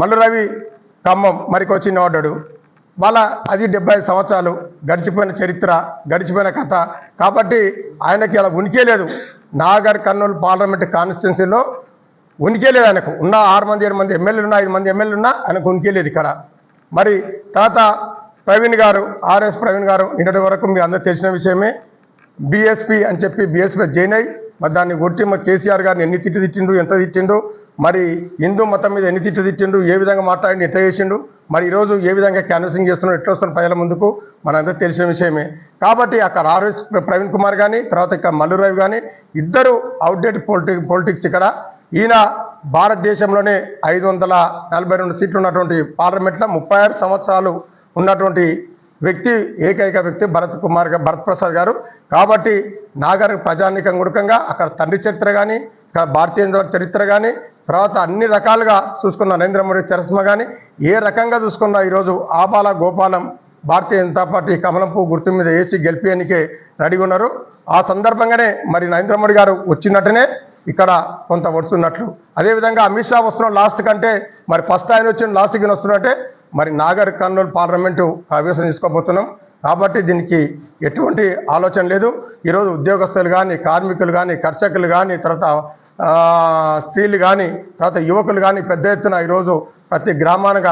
మల్లు రవి ఖమ్మం మరికో చిన్నవాడాడు వాళ్ళ అది 75 సంవత్సరాలు గడిచిపోయిన చరిత్ర గడిచిపోయిన కథ కాబట్టి ఆయనకి అలా ఉనికే లేదు. నాగర్ కర్నూలు పార్లమెంట్ కాన్స్టిట్యున్సీలో ఉనికే లేదు ఆయనకు. ఉన్న 6 మంది 7 మంది ఎమ్మెల్యేలు ఉన్నా 5 మంది ఎమ్మెల్యేలు ఉన్నా ఆయనకు ఉనికే లేదు ఇక్కడ. మరి తర్వాత ప్రవీణ్ గారు ఆర్ఎస్ ప్రవీణ్ గారు నిన్నటి వరకు మీ అందరూ తెలిసిన విషయమే. బీఎస్పీ అని చెప్పి బీఎస్పీ జైన్ అయ్యి మరి దాన్ని కొట్టి మరి కేసీఆర్ గారిని ఎన్ని తిట్టు తిట్టిండు ఎంత తిట్టిండు, మరి హిందూ మతం మీద ఎన్ని తిట్టు తిట్టిండు, ఏ విధంగా మాట్లాడి ఎట్లా చేసిండు, మరి ఈరోజు ఏ విధంగా క్యాన్వసింగ్ చేస్తున్నాడు, ఎట్లా వస్తున్న ప్రజల ముందుకు మనందరూ తెలిసిన విషయమే. కాబట్టి అక్కడ ఆర్ఎస్ ప్రవీణ్ కుమార్ కానీ తర్వాత ఇక్కడ మల్లు రవి కానీ ఇద్దరు అవుట్డేట్ పొలిటిక్స్. ఇక్కడ ఈయన భారతదేశంలోనే 542 సీట్లు ఉన్నటువంటి పార్లమెంట్లో 36 సంవత్సరాలు ఉన్నటువంటి వ్యక్తి, ఏకైక వ్యక్తి భరత్ ప్రసాద్ గారు. కాబట్టి నాగర్ ప్రజానీకం గుడకంగా అక్కడ తండ్రి చరిత్ర కానీ ఇక్కడ భారతీయ చరిత్ర కానీ తర్వాత అన్ని రకాలుగా చూసుకున్న నరేంద్ర మోడీ చరిస్మ కానీ ఏ రకంగా చూసుకున్నా ఈరోజు ఆబాల గోపాలం భారతీయ జనతా పార్టీ కమలం పువ్వు గుర్తు మీద వేసి గెలిపేయనికే రెడీగా ఉన్నారు. ఆ సందర్భంగానే మరి నరేంద్ర మోడీ గారు వచ్చినట్టునే ఇక్కడ కొంత వస్తున్నట్లు, అదేవిధంగా అమిత్ షా వస్తున్నాం లాస్ట్ కంటే మరి ఫస్ట్ ఆయన వచ్చిన లాస్ట్కి వస్తున్నట్టే మరి నాగర్ కర్నూలు పార్లమెంటు ఆవేశం తీసుకోబోతున్నాం. కాబట్టి దీనికి ఎటువంటి ఆలోచన లేదు. ఈరోజు ఉద్యోగస్తులు కానీ కార్మికులు కానీ కర్షకులు కానీ తర్వాత స్త్రీలు కానీ తర్వాత యువకులు కానీ పెద్ద ఎత్తున ఈరోజు ప్రతి గ్రామానికి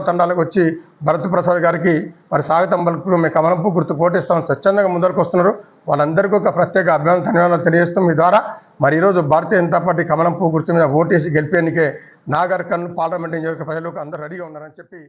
తండాలకు వచ్చి భరత్ ప్రసాద్ గారికి మరి స్వాగతం పలుకుతూ మేము కమలంపు గుర్తు కోటేస్తాం స్వచ్ఛందంగా ముందరకు వస్తున్నారు. వాళ్ళందరికీ ఒక ప్రత్యేక ధన్యవాదాలు తెలియజేస్తాం. మీ ద్వారా మరి ఈరోజు భారతీయ జనతా పార్టీ కమలంపు గుర్తు మీద ఓటేసి గెలిపేందుకే నాగర్ కర్నూలు పార్లమెంట్ నియోజక ప్రజలకు అందరూ రెడీగా ఉన్నారని చెప్పి